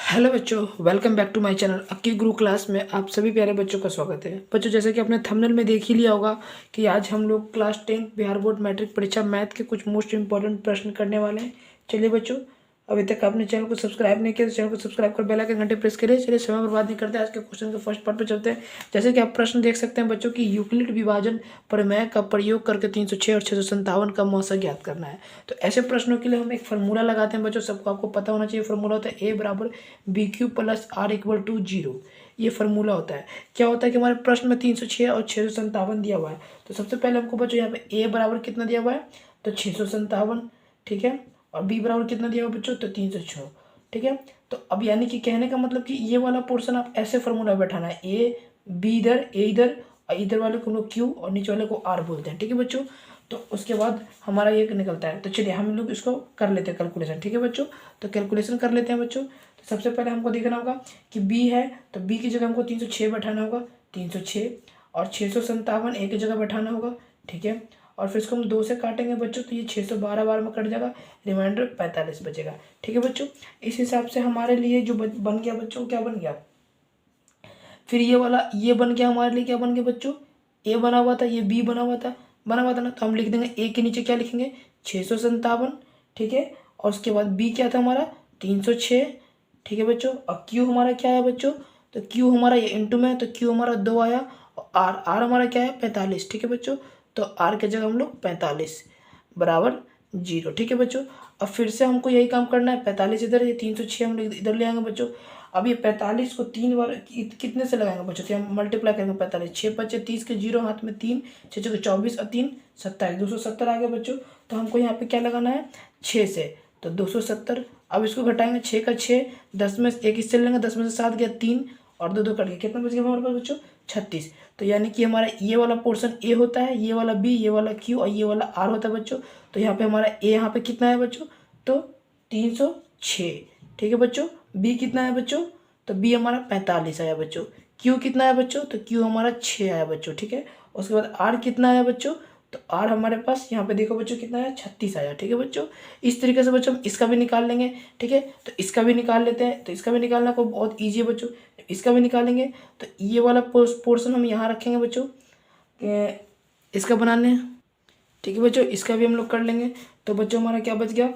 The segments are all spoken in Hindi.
हेलो बच्चों, welcome back to my channel Akki Guru class में आप सभी प्यारे बच्चों का स्वागत है। बच्चों, जैसे कि आपने थंबनेल में देख ही लिया होगा कि आज हम लोग क्लास 10 बिहार बोर्ड मैट्रिक परीक्षा मैथ के कुछ मोस्ट इंपॉर्टेंट प्रश्न करने वाले हैं। चलिए बच्चों, अभी तक आपने चैनल को सब्सक्राइब नहीं किया तो चैनल को सब्सक्राइब कर बेल आइकन घंटे प्रेस करिए। चलिए समय बर्बाद नहीं करते, आज के क्वेश्चन के फर्स्ट पार्ट पर चलते हैं। जैसे कि आप प्रश्न देख सकते हैं बच्चों की यूक्लिड विभाजन प्रमेय का प्रयोग करके 306 और 657 का मौसा ज्ञात करना है। तो ऐसे प्रश्नों के लिए हम एक फार्मूला लगाते हैं बच्चों, सबको आपको पता होना चाहिए। फार्मूला होता है ए बराबर B Q plus R equal to 0। ये फार्मूला होता है। क्या होता है कि हमारे प्रश्न में 306 और 657 दिया हुआ है। तो सबसे पहले हमको बच्चों यहाँ पे ए बराबर कितना दिया हुआ है, तो 657, ठीक है। और बी बराबर कितना दिया हुआ बच्चों, तो 306, ठीक है। तो अब यानी कि कहने का मतलब कि ये वाला पोर्शन आप ऐसे फार्मूला बैठाना है, ए बी इधर, ए इधर, और इधर वाले को हम लोग क्यू और नीचे वाले को आर बोलते हैं, ठीक है बच्चों। तो उसके बाद हमारा ये निकलता है। तो चलिए हम लोग इसको कर लेते हैं कैलकुलेशन, ठीक है बच्चों। तो कैलकुलेशन कर लेते हैं बच्चों। तो सबसे पहले हमको देखना होगा कि बी है, तो बी की जगह हमको 306 बैठाना होगा, 306, और 657 ए की जगह बैठाना होगा, ठीक है। और फिर इसको हम 2 से काटेंगे बच्चों, तो ये 612 बार में कट जाएगा, रिमाइंडर 45 बचेगा, ठीक है बच्चों। इस हिसाब से हमारे लिए जो बन गया बच्चों, क्या बन गया, फिर ये वाला ये बन गया हमारे लिए, क्या बन गया बच्चों, ए बना हुआ था, ये बी बना हुआ था ना। तो हम लिख देंगे ए के नीचे क्या लिखेंगे, 657, ठीक है। और उसके बाद बी क्या था हमारा, 306, ठीक है बच्चों। और क्यू हमारा क्या है बच्चों, तो क्यू हमारा ये इंटू में है, तो क्यू हमारा 2 आया। और आर हमारा क्या है, 45, ठीक है बच्चों। तो आर के जगह हम लोग 45 बराबर 0, ठीक है बच्चों। अब फिर से हमको यही काम करना है, 45 इधर, ये 306 हम लोग इधर ले आएंगे बच्चों। अब ये 45 को 3 बार कितने से लगाएंगे बच्चों, तो हम मल्टीप्लाई करेंगे 45, 6 बच्चे 30 के 0 हाथ में 3, 6 6 24 और 3 27, 270 आ गया बच्चों। तो हमको यहाँ पे क्या लगाना है, 6 से, तो 270। अब इसको घटाएंगे, 6 का 6, 10 में एक इससे लेंगे, 10 में से 7 गया 3, और 2 2 कट गया, कितना बच गया हमारे पास बच्चों, 36। तो यानी कि हमारा ये वाला पोर्शन ए होता है, ये वाला बी, ये वाला क्यू और ये वाला आर होता है बच्चों। तो यहाँ पे हमारा ए यहाँ पे कितना है बच्चों, तो 306, ठीक है बच्चों। बी कितना है बच्चों, तो बी हमारा 45 आया बच्चों। क्यू कितना है बच्चों, तो क्यू हमारा 6 आया बच्चों, ठीक है। उसके बाद आर कितना आया बच्चों, तो आर हमारे पास यहाँ पे देखो बच्चों कितना है, 36 आया, ठीक है बच्चों। इस तरीके से बच्चों हम इसका भी निकाल लेंगे, ठीक है। तो इसका भी निकाल लेते हैं। तो इसका भी निकालना को बहुत ईजी है बच्चों, इसका भी निकालेंगे। तो ये वाला पोर्शन हम यहाँ रखेंगे बच्चों, इसका बनाने, ठीक है बच्चों। इसका भी हम लोग कर लेंगे। तो बच्चों हमारा क्या बच गया,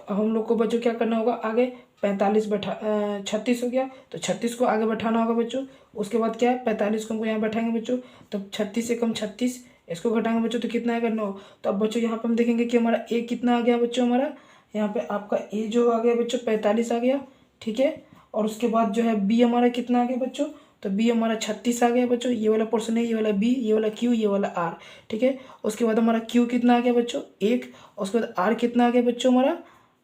हम लोग को बच्चों क्या करना होगा आगे, 45 बैठा 36 हो गया, तो 36 को आगे बैठाना होगा बच्चों। उसके बाद क्या है, 45 को हमको यहाँ बैठाएंगे बच्चों। तो 36 से कम 36, इसको घटाएंगे बच्चों, तो कितना आएगा 9। तो अब बच्चों यहाँ पे हम देखेंगे कि हमारा ए कितना आ गया बच्चों, हमारा यहाँ पे आपका ए जो आ गया बच्चों 45 आ गया, ठीक है। और उसके बाद जो है बी हमारा कितना आ गया बच्चों, तो बी हमारा 36 आ गया बच्चों। ये वाला पोर्शन है, ये वाला बी, ये वाला क्यू, ये वाला आर, ठीक है। उसके बाद हमारा क्यू कितना आ गया बच्चों 1, और उसके बाद आर कितना आ गया बच्चों, हमारा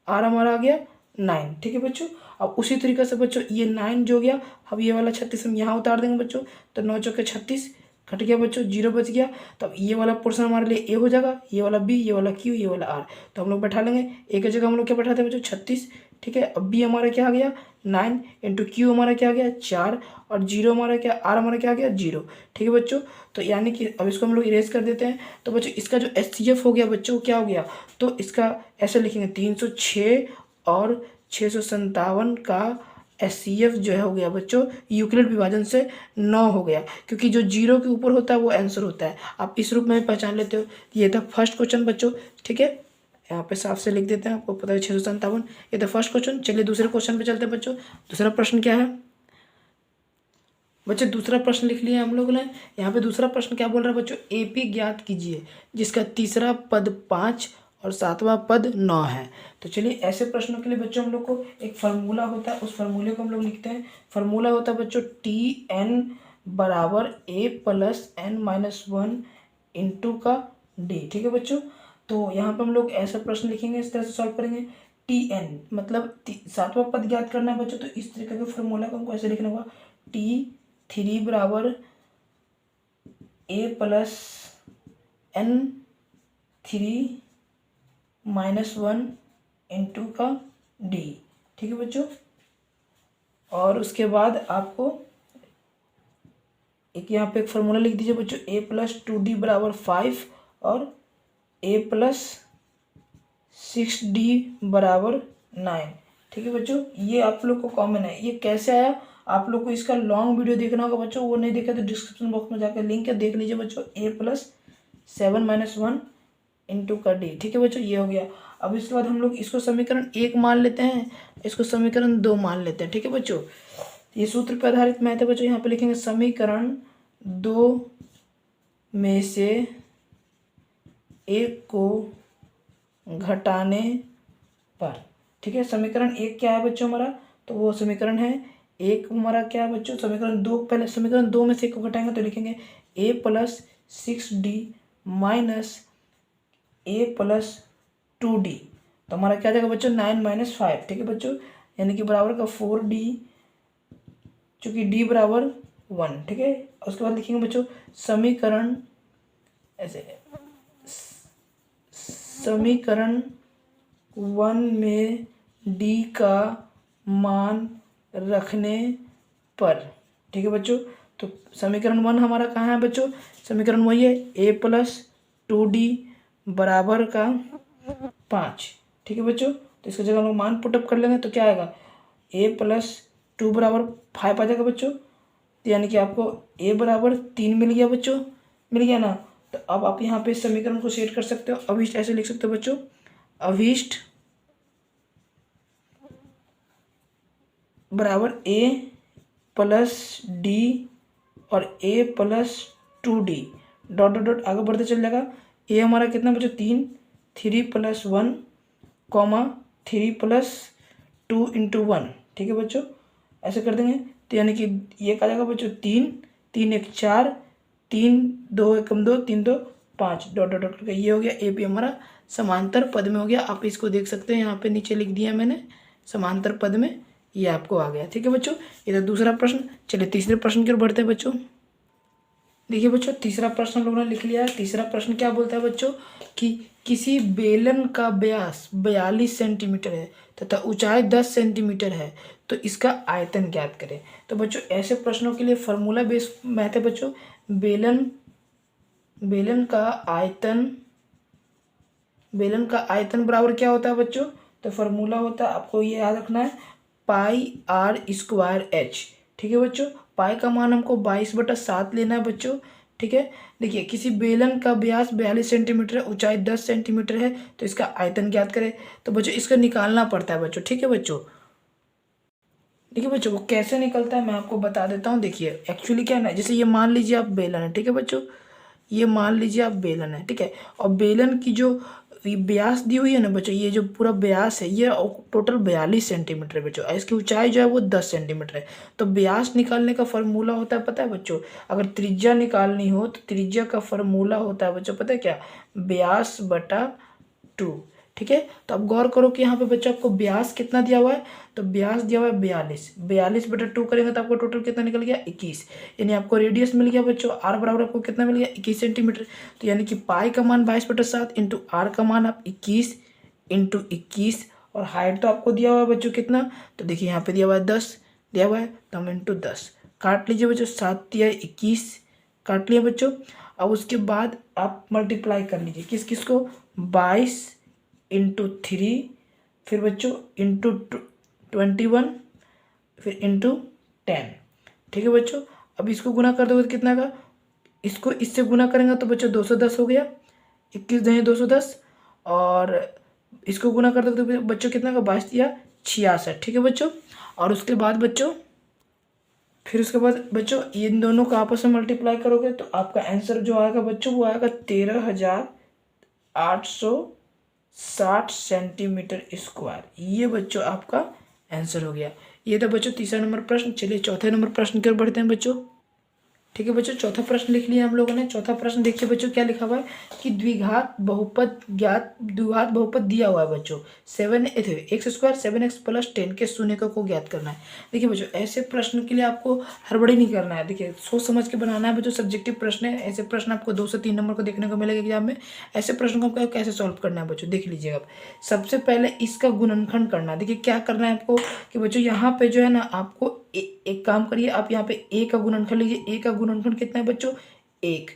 आर हमारा आ गया 9, ठीक है बच्चों। अब उसी तरीके से बच्चों ये 9 जो गया, अब ये वाला 36 हम यहाँ उतार देंगे बच्चों। तो 9 चौके 36 कट गया बच्चों, 0 बच गया। तो अब ये वाला पोर्शन हमारे लिए ए हो जाएगा, ये वाला बी, ये वाला क्यू, ये वाला आर। तो हम लोग बैठा लेंगे, ए की जगह हम लोग क्या बैठाते हैं बच्चों, 36, ठीक है। अब बी हमारा क्या आ गया 9, इंटू क्यू हमारा क्या आ गया 4, और 0 हमारा क्या, आर हमारा क्या आ गया 0, ठीक है बच्चों। तो यानी कि अब इसको हम लोग इरेज कर देते हैं। तो बच्चों इसका जो एचसीएफ हो गया बच्चों, क्या हो गया, तो इसका ऐसे लिखेंगे 306 और 657 का एचसीएफ जो है हो गया बच्चों, यूक्लिड विभाजन से 9 हो गया, क्योंकि जो 0 के ऊपर होता है वो आंसर होता है। आप इस रूप में भी पहचान लेते हो। ये था फर्स्ट क्वेश्चन बच्चों, ठीक है। यहाँ पे साफ से लिख देते हैं, आपको पता है 657, ये था फर्स्ट क्वेश्चन। चलिए दूसरे क्वेश्चन पे चलते हैं बच्चों। दूसरा प्रश्न क्या है बच्चे, दूसरा प्रश्न लिख लिया हम लोगों ने। यहाँ पे दूसरा प्रश्न क्या बोल रहा है बच्चों, एपी ज्ञात कीजिए जिसका तीसरा पद 5 और 7वां पद 9 है। तो चलिए ऐसे प्रश्नों के लिए बच्चों हम लोग को एक फार्मूला होता है, उस फार्मूले को हम लोग लिखते हैं। फार्मूला होता है बच्चों टी एन बराबर ए प्लस एन माइनस 1 इंटू का डी, ठीक है बच्चों। तो यहाँ पे हम लोग ऐसा प्रश्न लिखेंगे, इस तरह से सॉल्व करेंगे। टी एन मतलब 7वां पद ज्ञात करना है बच्चों, तो इस तरीके के फार्मूला को हमको ऐसे लिखना होगा, टी 3 बराबर ए प्लस एन 3 माइनस 1 इंटू का डी, ठीक है बच्चों। और उसके बाद आपको एक यहाँ पे एक फार्मूला लिख दीजिए बच्चों, ए प्लस 2d बराबर 5 और ए प्लस 6d बराबर 9, ठीक है बच्चों, ये आप लोग को कॉमन है। ये कैसे आया, आप लोग को इसका लॉन्ग वीडियो देखना होगा बच्चों, वो नहीं देखा तो डिस्क्रिप्शन बॉक्स में जाकर लिंक है, देख लीजिए बच्चों। a+7 - 1 इंटू का d। ठीक है बच्चों, ये हो गया। अब इसके बाद हम लोग इसको समीकरण 1 मान लेते हैं, इसको समीकरण 2 मान लेते हैं। ठीक है बच्चों, ये सूत्र पर आधारित मैथ है बच्चों। यहाँ पे लिखेंगे समीकरण 2 में से एक को घटाने पर। ठीक है, समीकरण 1 क्या है बच्चों हमारा, तो वो समीकरण है 1 हमारा क्या है बच्चों, समीकरण 2। पहले समीकरण 2 में से 1 को घटाएंगे तो लिखेंगे a+6d माइनस a+2d। तो हमारा क्या जाएगा बच्चों 9 - 5। ठीक है बच्चों, यानी कि बराबर का 4d, चूँकि d बराबर 1। ठीक है, उसके बाद लिखेंगे बच्चों समीकरण ऐसे, समीकरण 1 में d का मान रखने पर। ठीक है बच्चों, तो समीकरण 1 हमारा कहाँ है बच्चों, समीकरण वही है a+2d बराबर का 5। ठीक है बच्चों, तो इसका जगह हम लोग मान पुटअप कर लेंगे तो क्या आएगा, a+2 बराबर 5 आ जाएगा बच्चों। तो यानी कि आपको a बराबर 3 मिल गया बच्चों, मिल गया ना। तो अब आप यहाँ पे इस समीकरण को सेट कर सकते हो। अभिष्ट ऐसे लिख सकते हो बच्चों, अभिष्ट बराबर a+d और a+2d डॉट डॉट डॉट आगे बढ़ते चल जाएगा। a हमारा कितना बच्चों 3, 3+1 कॉमा 3+2 इंटू 1। ठीक है बच्चों, ऐसे कर देंगे तो यानी कि ये क्या जाएगा बच्चों 3, 3 1 4, 3 2 1 2, 3 2 5 डॉट डॉट डॉट करके ये हो गया। ए पी हमारा समांतर पद में हो गया। आप इसको देख सकते हैं, यहाँ पे नीचे लिख दिया मैंने समांतर पद में, ये आपको आ गया। ठीक है बच्चों, ये था दूसरा प्रश्न। चलिए तीसरे प्रश्न की ओर बढ़ते हैं बच्चों। देखिए बच्चों, तीसरा प्रश्न हम लोगों ने लिख लिया है। तीसरा प्रश्न क्या बोलता है बच्चों कि किसी बेलन का व्यास 42 सेंटीमीटर है तथा ऊंचाई 10 सेंटीमीटर है, तो इसका आयतन ज्ञात करें। तो बच्चों ऐसे प्रश्नों के लिए फॉर्मूला बेस्ड मैथ है बच्चों। बेलन का आयतन बराबर क्या होता है बच्चों, तो फॉर्मूला होता है, आपको ये याद रखना है, πr²h। ठीक है बच्चों, पाई का मान हमको 22/7 लेना है बच्चों। ठीक है, देखिए किसी बेलन का व्यास 42 सेंटीमीटर है, ऊंचाई 10 सेंटीमीटर है, तो इसका आयतन ज्ञात करें। तो बच्चों इसका निकालना पड़ता है बच्चों। ठीक है बच्चों, देखिए बच्चों वो कैसे निकलता है मैं आपको बता देता हूँ। देखिए एक्चुअली क्या है ना, जैसे ये मान लीजिए आप बेलन है। ठीक है बच्चों, ये मान लीजिए आप बेलन है। ठीक है, और बेलन की जो व्यास दी हुई है ना बच्चों, ये जो पूरा व्यास है ये टोटल 42 सेंटीमीटर है बच्चों, और इसकी ऊंचाई जो है वो 10 सेंटीमीटर है। तो व्यास निकालने का फॉर्मूला होता है पता है बच्चों, अगर त्रिज्या निकालनी हो तो त्रिज्या का फॉर्मूला होता है बच्चों पता है क्या, व्यास बटा 2। ठीक है, तो अब गौर करो कि यहाँ पे बच्चों आपको व्यास कितना दिया हुआ है, तो व्यास दिया हुआ है 42, 42/2 करेंगे तो आपको टोटल कितना निकल गया 21। यानी आपको रेडियस मिल गया बच्चों, आर बराबर आपको कितना मिल गया 21 सेंटीमीटर। तो यानी कि पाई का मान 22/7 इंटू आर का मान आप 21 इंटू 21, और हाइट तो आपको दिया हुआ है बच्चों कितना, तो देखिए यहाँ पे दिया हुआ है 10 दिया हुआ है, तो हम इंटू 10 काट लीजिए बच्चों, 7 दिया 21 काट लिया बच्चों। अब उसके बाद आप मल्टीप्लाई कर लीजिए किस किस को, 22 इंटू 3, फिर बच्चों इंटू 21, फिर इंटू 10। ठीक है बच्चों, अब इसको गुना कर दोगे तो कितना का, इसको इससे गुना करेंगे तो बच्चों 210 हो गया, 21 दूनी 210, और इसको गुना कर दोगे तो बच्चों कितना का 22 या 66। ठीक है बच्चों, और उसके बाद बच्चों फिर उसके बाद बच्चों इन दोनों का आपस में मल्टीप्लाई करोगे तो आपका आंसर जो आएगा बच्चों वो आएगा 13,860 सेंटीमीटर स्क्वायर। ये बच्चों आपका आंसर हो गया। ये था बच्चों तीसरा नंबर प्रश्न। चलिए चौथे नंबर प्रश्न की ओर बढ़ते हैं बच्चों। ठीक है बच्चों, चौथा प्रश्न लिख लिया हम लोगों ने। चौथा प्रश्न देखिए बच्चों क्या लिखा हुआ है कि द्विघात बहुपद दिया हुआ है बच्चों, 7x² 7x + 10 के शून्यकों को ज्ञात करना है। देखिए बच्चों ऐसे प्रश्न के लिए आपको हड़बड़ी नहीं करना है, देखिए सोच समझ के बनाना है बच्चों, सब्जेक्टिव प्रश्न है। ऐसे प्रश्न आपको 2 से 3 नंबर को देखने को मिलेगा एग्जाम में। ऐसे प्रश्न को आपको कैसे सॉल्व करना है बच्चों देख लीजिएगा। सबसे पहले इसका गुणनखंड करना है। देखिए क्या करना है आपको कि बच्चों यहाँ पे जो है ना आपको एक काम करिए, आप यहाँ पे a का गुणनखंड लीजिए। a का गुणनखंड कितना है बच्चों 1,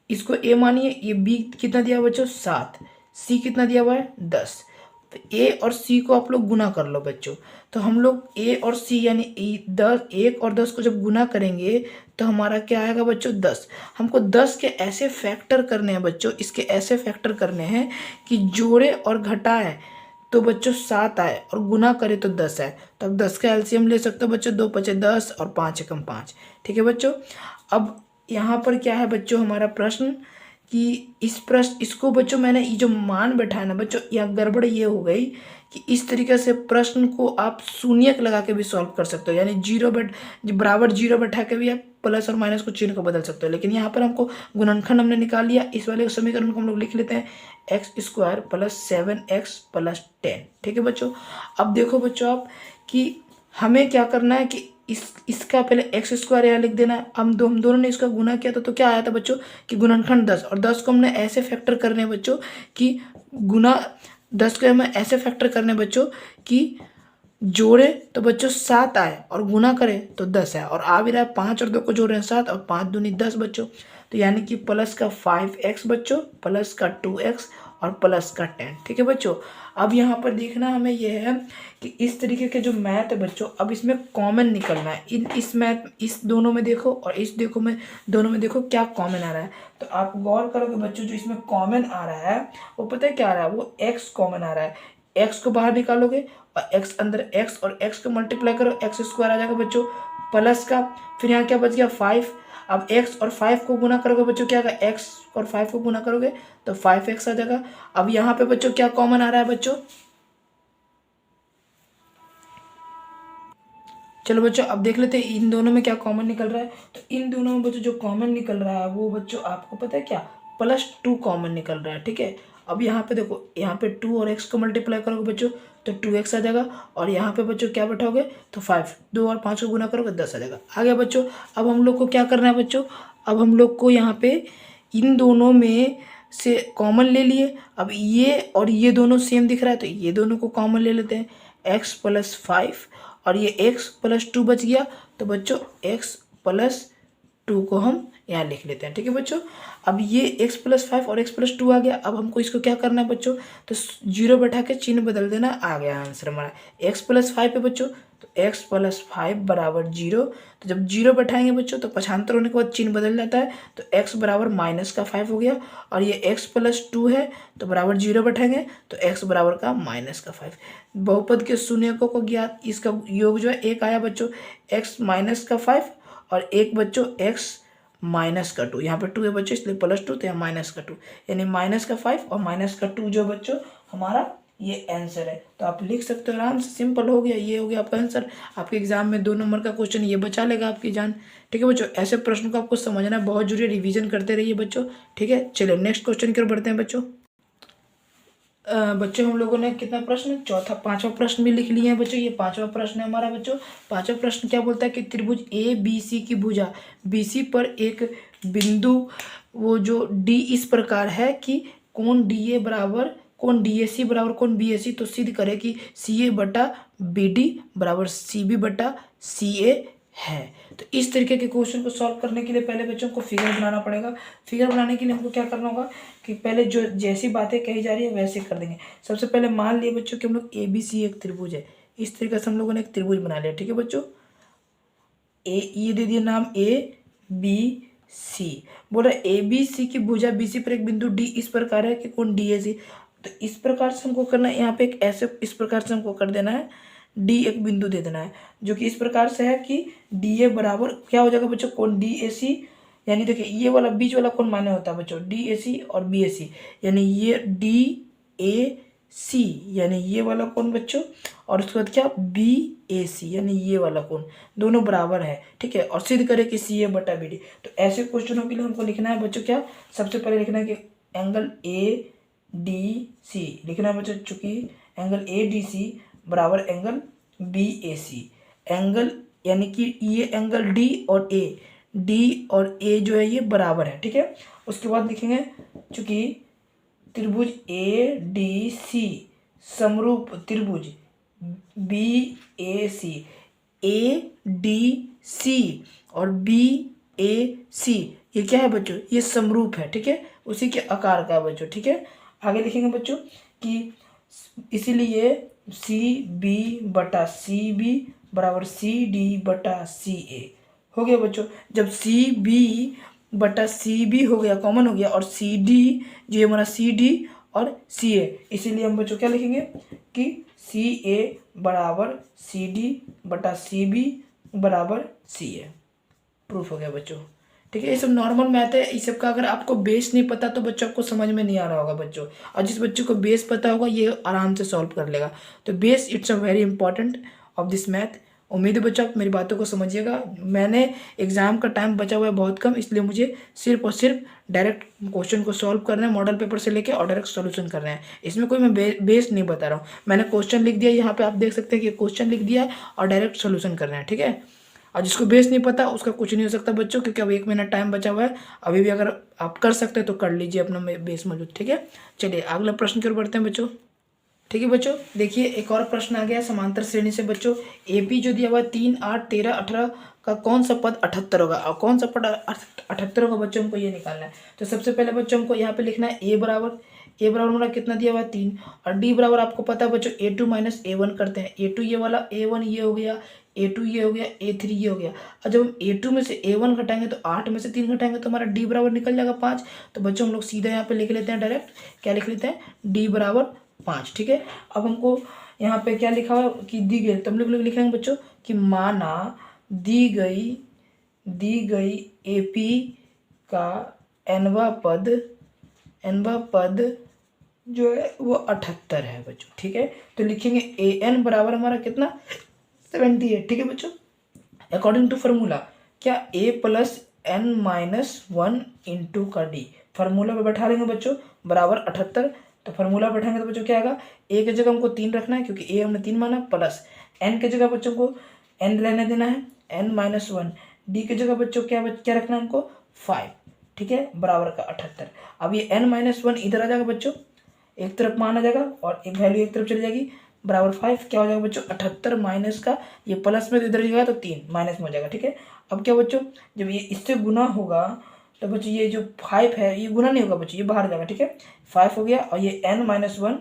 इसको a मानिए। ये b कितना दिया हुआ बच्चों 7, c कितना दिया हुआ है 10, तो ए और सी को आप लोग गुना कर लो बच्चों। तो हम लोग ए और सी यानी 1 और 10 को जब गुना करेंगे तो हमारा क्या आएगा बच्चों 10। हमको 10 के ऐसे फैक्टर करने हैं बच्चों, इसके ऐसे फैक्टर करने हैं कि जोड़े और घटाए तो बच्चों 7 आए और गुना करे तो 10 आए। तो अब 10 का एलसीएम ले सकते हो बच्चों, 2 पचे 10 और 5 एकम 5। ठीक है बच्चों। अब यहाँ पर क्या है बच्चों हमारा प्रश्न कि इसको बच्चों मैंने ये जो मान बैठाया ना बच्चों, यहाँ गड़बड़ ये हो गई कि इस तरीके से प्रश्न को आप शून्यक लगा के भी सॉल्व कर सकते हो, यानी बराबर जीरो बैठा के भी आप प्लस और माइनस को चिन्ह को बदल सकते हो। लेकिन यहाँ पर हमको गुणनखंड हमने निकाल लिया, इस वाले समीकरण को हम लोग लिख लेते हैं x² + 7x + 10। ठीक है बच्चों। अब देखो बच्चों आप कि हमें क्या करना है कि इसका पहले x² यहाँ लिख देना है। हम दोनों ने इसका गुना किया तो क्या आया था बच्चों कि गुणनखंड 10, और 10 को हमने ऐसे फैक्टर करने हैं बच्चों कि गुना 10 को हमें ऐसे फैक्टर करने बच्चों कि जोड़े तो बच्चों 7 आए और गुना करें तो 10 आए, और आ भी रहा है 5 और 2 को जोड़ रहे हैं 7 और 5 दूनी 10 बच्चों। तो यानी कि प्लस का 5x बच्चों, प्लस का 2x और प्लस का 10। ठीक है बच्चों। अब यहाँ पर देखना हमें यह है कि इस तरीके के जो मैथ है बच्चों, अब इसमें कॉमन निकलना है। इस दोनों में देखो और इस दोनों में देखो क्या कॉमन आ रहा है। तो आप गौर करोगे बच्चों जो इसमें कॉमन आ रहा है वो पता है क्या आ रहा है, वो x कॉमन आ रहा है। x को बाहर निकालोगे और x अंदर x और x को मल्टीप्लाई करो, x² आ जाएगा बच्चों प्लस का, फिर यहाँ क्या बच गया 5। अब x और 5 को गुना करोगे बच्चों क्या आएगा, x और 5 को गुना करोगे तो 5x आ जाएगा। अब यहाँ पे बच्चों क्या कॉमन आ रहा है बच्चों, चलो बच्चों अब देख लेते हैं इन दोनों में क्या कॉमन निकल रहा है। तो इन दोनों में बच्चों जो कॉमन निकल रहा है वो बच्चों आपको पता है क्या, +2 कॉमन निकल रहा है। ठीक है। अब यहाँ पे देखो, यहाँ पे 2 और x को मल्टीप्लाई करोगे बच्चों तो 2x आ जाएगा, और यहाँ पे बच्चों क्या बैठाओगे तो 5, 2 और 5 को गुना करोगे 10 आ जाएगा। आ गया बच्चों। अब हम लोग को क्या करना है बच्चों, अब हम लोग को यहाँ पे इन दोनों में से कॉमन ले लिए। अब ये और ये दोनों सेम दिख रहा है तो ये दोनों को कॉमन ले लेते हैं, x + 5 और ये x + 2 बच गया। तो बच्चों x + 2 को हम यहाँ लिख लेते हैं। ठीक है बच्चों। अब ये x + 5 और x + 2 आ गया। अब हमको इसको क्या करना है बच्चों, तो 0 बैठा के चिन्ह बदल देना। आ गया आंसर हमारा x + 5 है बच्चों, तो x + 5 = 0। तो जब 0 बैठाएंगे बच्चों तो पक्षांतर होने के बाद चिन्ह बदल जाता है, तो x = -5 हो गया, और ये x + 2 है तो बराबर 0 बैठाएंगे तो x = -5। बहुपद के शून्यकों को ज्ञात, इसका योग जो है 1 आया बच्चों, x - 5 और एक बच्चों x - 2, यहाँ पे 2 है बच्चों इसलिए +2, तो यहाँ -2 यानी -5 और -2 जो बच्चों हमारा ये आंसर है। तो आप लिख सकते हो आराम से, सिंपल हो गया, ये हो गया आपका आंसर। आपके एग्जाम में 2 नंबर का क्वेश्चन ये बचा लेगा आपकी जान। ठीक है बच्चों, ऐसे प्रश्न को आपको समझना बहुत जरूरी है, रिवीजन करते रहिए बच्चों। ठीक है, चलिए नेक्स्ट क्वेश्चन की ओर बढ़ते हैं बच्चों। बच्चों हम लोगों ने कितना प्रश्न, पांचवा प्रश्न भी लिख लिए हैं बच्चों। ये पांचवा प्रश्न है हमारा बच्चों। पांचवा प्रश्न क्या बोलता है कि त्रिभुज ABC की भुजा BC पर एक बिंदु वो जो D इस प्रकार है कि कोण DAC बराबर कोण BAC, तो सिद्ध करे कि CA/BD = CB/CA है। तो इस तरीके के क्वेश्चन को सॉल्व करने के लिए पहले बच्चों को फिगर बनाना पड़ेगा। फिगर बनाने के लिए हमको क्या करना होगा कि पहले जो जैसी बातें कही जा रही है वैसे कर देंगे। सबसे पहले मान लिए बच्चों कि हम लोग ABC एक त्रिभुज है, इस तरीके से हम लोगों ने एक त्रिभुज बना लिया। ठीक है बच्चों, ये दे दिया नाम ABC। बोल रहा है ABC की भुजा BC पर एक बिंदु D इस प्रकार है कि कोण DAC। तो इस प्रकार से हमको करना है, यहाँ पे एक ऐसे इस प्रकार से हमको कर देना है, D एक बिंदु दे देना है जो कि इस प्रकार से है कि DA बराबर क्या हो जाएगा बच्चों, कोण DAC। यानी देखिए ये वाला बीच वाला कोण मान्य होता है बच्चों, DAC और BAC, यानी ये DAC यानी ये वाला कोण बच्चों, और उसके बाद क्या BAC यानी ये वाला कोण, दोनों बराबर है। ठीक है, और सिद्ध करे कि CA/BD। तो ऐसे क्वेश्चनों के लिए हमको लिखना है बच्चों क्या, सबसे पहले लिखना है कि एंगल ADC लिखना है बच्चों, चूंकि एंगल ADC बराबर एंगल BAC। एंगल यानी कि ये एंगल D और A जो है ये बराबर है। ठीक है, उसके बाद लिखेंगे चूंकि त्रिभुज ADC समरूप त्रिभुज BAC, ADC और BAC ये क्या है बच्चों, ये समरूप है। ठीक है, उसी के आकार का है बच्चों। ठीक है, आगे लिखेंगे बच्चों कि इसीलिए सी बी बटा सी बी बराबर सी डी बटा सी ए हो गया बच्चों। जब सी बी बटा सी बी हो गया, कॉमन हो गया, और सी डी जो ये हमारा सी डी और सी ए, इसीलिए हम बच्चों क्या लिखेंगे कि सी ए बराबर सी डी बटा सी बी बराबर सी ए। प्रूफ हो गया बच्चों। ठीक है, ये सब नॉर्मल मैथ है। इस सब का अगर आपको बेस नहीं पता तो बच्चों आपको समझ में नहीं आ रहा होगा बच्चों, और जिस बच्चों को बेस पता होगा ये आराम से सॉल्व कर लेगा। तो base it's a very important of this math. उम्मीद है बच्चों आप मेरी बातों को समझिएगा। मैंने एग्जाम का टाइम बचा हुआ है बहुत कम, इसलिए मुझे सिर्फ और सिर्फ डायरेक्ट क्वेश्चन को सॉल्व करना है, मॉडल पेपर से लेके और डायरेक्ट सॉल्यूशन करना है। इसमें कोई मैं बेस नहीं बता रहा हूँ। मैंने क्वेश्चन लिख दिया, यहाँ पे आप देख सकते हैं कि क्वेश्चन लिख दिया है और डायरेक्ट सॉल्यूशन करना है। ठीक है, और जिसको बेस नहीं पता उसका कुछ नहीं हो सकता बच्चों, क्योंकि अब 1 महीना टाइम बचा हुआ है। अभी भी अगर आप कर सकते हैं तो कर लीजिए अपना बेस मौजूद। ठीक है, चलिए अगला प्रश्न की ओर बढ़ते हैं बच्चों। ठीक है बच्चों, देखिए एक और प्रश्न आ गया समांतर श्रेणी से बच्चों। एपी जो दिया हुआ है 3, 8, 13, 18 का कौन सा पद 78 होगा, और कौन सा पद 78 होगा बच्चों, हमको ये निकालना है। तो सबसे पहले बच्चों हमको यहाँ पे लिखना है ए बराबर हमारा कितना दिया हुआ है 3, और डी बराबर आपको पता है बच्चों A2 माइनस A1 करते हैं। A2 ये वाला, A1 ये हो गया, A2 ये हो गया, A3 ये हो गया। और जब हम A2 में से A1 घटाएंगे तो 8 में से 3 घटाएंगे तो हमारा D बराबर निकल जाएगा 5। तो बच्चों हम लोग सीधा यहाँ पे लिख लेते हैं डायरेक्ट, क्या लिख लेते हैं, D बराबर 5। ठीक है, अब हमको यहाँ पे क्या लिखा हुआ कि दी गई, तो हम लोग लिखेंगे बच्चों कि माना दी गई AP का nवा पद जो है वो 78 है बच्चों। ठीक है, तो लिखेंगे AN बराबर हमारा कितना, 78। ठीक है बच्चों, अकॉर्डिंग टू फार्मूला क्या A plus N minus 1 into का D, फार्मूला पे बैठा लेंगे बच्चों बराबर 78। तो फार्मूला बैठाएंगे तो बच्चों क्या आएगा, A की जगह हमको 3 रखना है क्योंकि A हमने 3 माना, प्लस N की जगह बच्चों को N लेने देना है, N माइनस 1, D की जगह बच्चों क्या रखना है हमको 5। ठीक है, बराबर का 78। अब ये N माइनस 1 इधर आ जाएगा बच्चों, एक तरफ मान आ जाएगा और एक वैल्यू एक तरफ चली जाएगी, बराबर 5। क्या हो जाएगा बच्चों, 78 माइनस का ये प्लस में तो इधर जाएगा तो 3 माइनस में हो जाएगा। ठीक है, अब क्या बच्चों, जब ये इससे गुना होगा तो बच्चों ये जो 5 है ये गुना नहीं होगा बच्चों, ये बाहर जाएगा। ठीक है, 5 हो गया, और ये N माइनस 1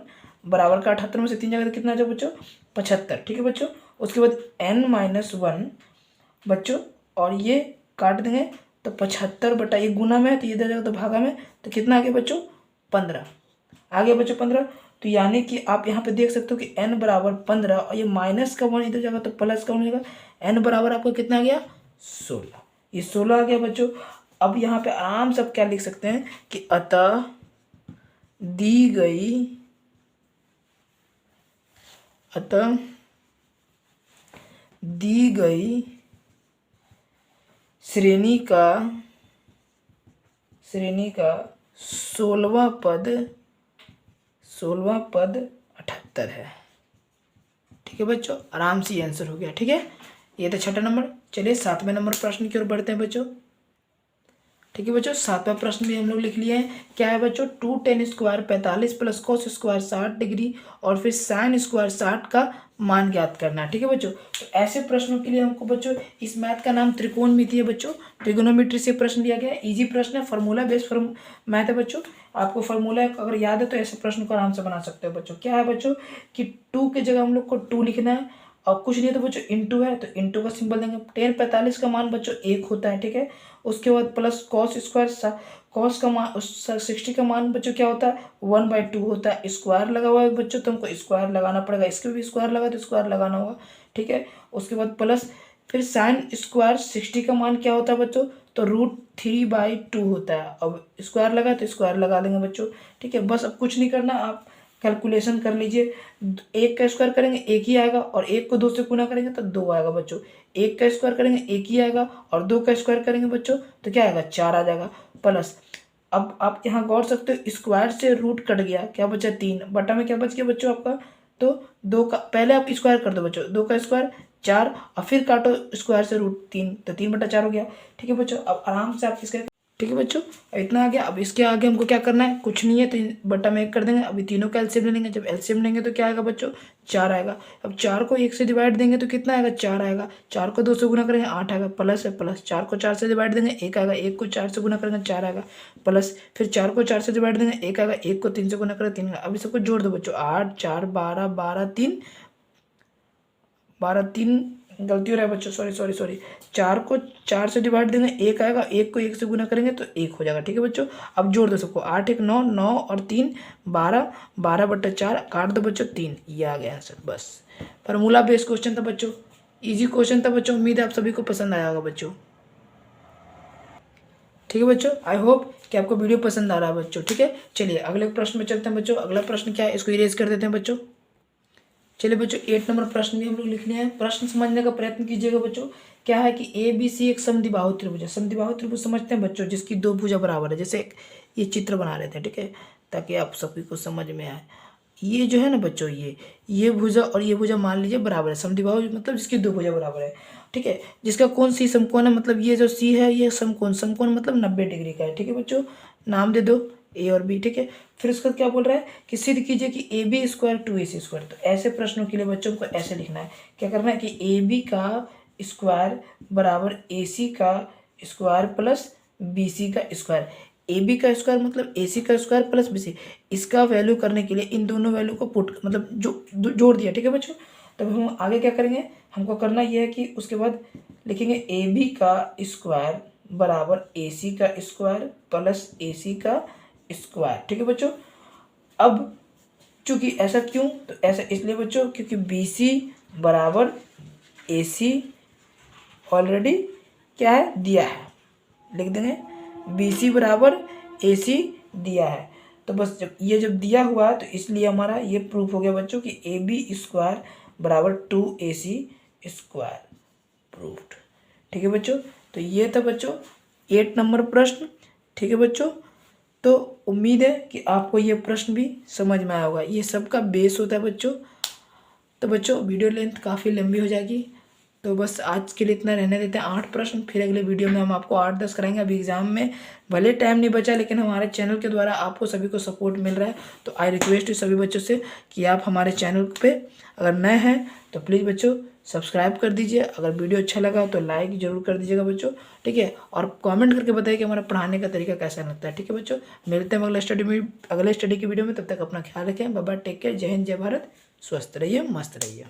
बराबर का 78 में से 3 जाएगा तो कितना आ जाएगा बच्चों, 75। ठीक है बच्चों, उसके बाद N माइनस 1 बच्चों, और ये काट देंगे तो 75 बटा, ये गुना में है तो ये इधर जाएगा तो भागा में, तो कितना आ गया बच्चों, 15 आ गया बच्चों, 15। तो यानी कि आप यहाँ पे देख सकते हो कि n बराबर 15, और ये माइनस का 1 इधर जाएगा तो प्लस का 1 हो जाएगा। n बराबर आपको कितना आ गया, 16। ये 16 आ गया बच्चों। अब यहाँ पे आराम से आप क्या लिख सकते हैं कि अतः दी गई श्रेणी का 16वां पद 78 है। ठीक है बच्चों, आराम से आंसर हो गया। ठीक है, ये तो 6वां नंबर। चलिए 7वें नंबर प्रश्न की ओर बढ़ते हैं बच्चों। ठीक है बच्चों, 7वां प्रश्न भी हम लोग लिख लिए हैं। क्या है बच्चों, 2 tan square 45 plus cos square 60 degree और फिर sin स्क्वायर 60 का मान ज्ञात करना है। ठीक है बच्चों, तो ऐसे प्रश्नों के लिए हमको बच्चों, इस मैथ का नाम त्रिकोणमिति है बच्चों, ट्रिगोनोमेट्री से प्रश्न दिया गया है। इजी प्रश्न है, फार्मूला बेस्ड मैथ है बच्चों। आपको फार्मूला अगर याद है तो ऐसे प्रश्न को आराम से बना सकते हो बच्चों। क्या है बच्चों कि 2 की जगह हम लोग को 2 लिखना है, और कुछ नहीं है तो बच्चों इंटू है तो इंटू का सिंबल देंगे। tan 45 का मान बच्चों 1 होता है। ठीक है, उसके बाद प्लस cos स्क्वायर, cos का मान 60 का मान बच्चों क्या होता है, 1/2 होता है। स्क्वायर लगा हुआ है बच्चों, तो हमको स्क्वायर लगाना पड़ेगा, इसके भी स्क्वायर लगा तो स्क्वायर लगाना होगा। ठीक है, उसके बाद प्लस फिर sin स्क्वायर 60 का मान क्या होता है बच्चों, तो √3/2 होता है। अब स्क्वायर लगा तो स्क्वायर लगा देंगे बच्चों। ठीक है, बस अब कुछ नहीं करना, आप कैलकुलेशन कर लीजिए। 1 का स्क्वायर करेंगे 1 ही आएगा, और 1 को 2 से गुना करेंगे तो 2 आएगा बच्चों। 1 का स्क्वायर करेंगे 1 ही आएगा, और 2 का स्क्वायर करेंगे बच्चों तो क्या आएगा, 4 आ जाएगा। प्लस अब आप यहाँ गौर सकते हो, स्क्वायर से रूट कट गया, क्या बचा 3, बटा में क्या बच गया बच्चों आपका, तो 2 का पहले आप स्क्वायर कर दो बच्चों, 2 का स्क्वायर 4, और फिर काटो स्क्वायर से √3 तो 3/4 हो गया। ठीक है बच्चों, अब आराम से आप इसके ठीक है बच्चों, इतना आ गया। अब इसके आगे हमको क्या करना है, कुछ नहीं है तो बटा में 1 कर देंगे। अभी तीनों का एलसीएम ले लेंगे, जब एलसीएम लेंगे तो क्या आएगा बच्चों, 4 आएगा। अब 4 को 1 से डिवाइड देंगे तो कितना आएगा, 4 आएगा। 4 को 2 से गुना करेंगे 8 आएगा, प्लस है प्लस। 4 को 4 से डिवाइड देंगे 1 आएगा, 1 को 4 से गुना करेंगे 4 आएगा, प्लस। फिर 4 को 4 से डिवाइड देंगे 1 आएगा, 1 को 3 से गुना करेंगे 3 आएगा। अब सबको जोड़ दो बच्चों, 8 4 12 12 3 12 3 गलती हो रहा है बच्चों, सॉरी। 4 को 4 से डिवाइड देंगे 1 आएगा, 1 को 1 से गुना करेंगे तो 1 हो जाएगा। ठीक है बच्चों, अब जोड़ दो सबको, 8 1 9 9 और 3 12 12 बट्टा 4 काट दो बच्चों 3, ये आ गया आंसर। बस फार्मूला बेस्ड क्वेश्चन था बच्चों, इजी क्वेश्चन था बच्चों। उम्मीद है आप सभी को पसंद आया होगा बच्चों। ठीक है बच्चों, आई होप कि आपको वीडियो पसंद आ रहा है बच्चों। ठीक है, चलिए अगले प्रश्न में चलते हैं बच्चों। अगला प्रश्न क्या है, इसको इरेज कर देते हैं बच्चों। चलिए बच्चों, 8 नंबर प्रश्न भी हम लोग लिखने हैं। प्रश्न समझने का प्रयत्न कीजिएगा बच्चों। क्या है कि ABC एक समद्विबाहु त्रिभुज है। समद्विबाहु त्रिभुज समझते हैं बच्चों, जिसकी 2 भुजा बराबर है। जैसे ये चित्र बना लेते हैं, ठीक है, ताकि आप सभी को समझ में आए। ये जो है ना बच्चों, ये भुजा और ये भुजा मान लीजिए बराबर है। समद्विबाहु मतलब जिसकी 2 भुजा बराबर है, ठीक है। जिसका कोण C समकोण है, मतलब ये जो C है ये समकोण, समकोण मतलब 90 डिग्री का है। ठीक है बच्चों, नाम दे दो A और B। ठीक है, फिर उसका क्या बोल रहा है कि सिद्ध कीजिए कि AB स्क्वायर 2AC स्क्वायर। तो ऐसे प्रश्नों के लिए बच्चों को ऐसे लिखना है, क्या करना है कि AB का स्क्वायर बराबर AC का स्क्वायर प्लस BC का स्क्वायर। AB का स्क्वायर मतलब AC का स्क्वायर प्लस BC। इसका वैल्यू करने के लिए इन दोनों वैल्यू को पुट मतलब जोड़ दिया। ठीक है बच्चों, तब हम आगे क्या करेंगे, हमको करना यह है कि उसके बाद लिखेंगे AB का स्क्वायर बराबर AC का स्क्वायर प्लस AC का स्क्वायर। ठीक है बच्चों, अब चूंकि ऐसा क्यों, तो ऐसा इसलिए बच्चों क्योंकि BC बराबर AC ऑलरेडी क्या है, दिया है। लिख देंगे BC बराबर AC दिया है। तो बस जब दिया हुआ है तो इसलिए हमारा ये प्रूफ हो गया बच्चों कि AB स्क्वायर बराबर 2AC स्क्वायर प्रूफ्ड। ठीक है बच्चों, तो ये था बच्चों 8 नंबर प्रश्न। ठीक है बच्चों, तो उम्मीद है कि आपको ये प्रश्न भी समझ में आया होगा। ये सबका बेस होता है बच्चों। तो बच्चों वीडियो लेंथ काफ़ी लंबी हो जाएगी, तो बस आज के लिए इतना रहने देते हैं। 8 प्रश्न, फिर अगले वीडियो में हम आपको 8-10 कराएंगे। अभी एग्जाम में भले टाइम नहीं बचा, लेकिन हमारे चैनल के द्वारा आपको सभी को सपोर्ट मिल रहा है। तो आई रिक्वेस्ट सभी बच्चों से कि आप हमारे चैनल पे अगर नए हैं तो प्लीज़ बच्चों सब्सक्राइब कर दीजिए। अगर वीडियो अच्छा लगा तो लाइक जरूर कर दीजिएगा बच्चों, ठीक है। और कमेंट करके बताइए कि हमारा पढ़ाने का तरीका कैसा लगता है। ठीक है बच्चों, मिलते हैं अगले स्टडी की वीडियो में। तब तक अपना ख्याल रखें। बाय बाय, टेक केयर, जय हिंद, जय भारत, स्वस्थ रहिए, मस्त रहिए।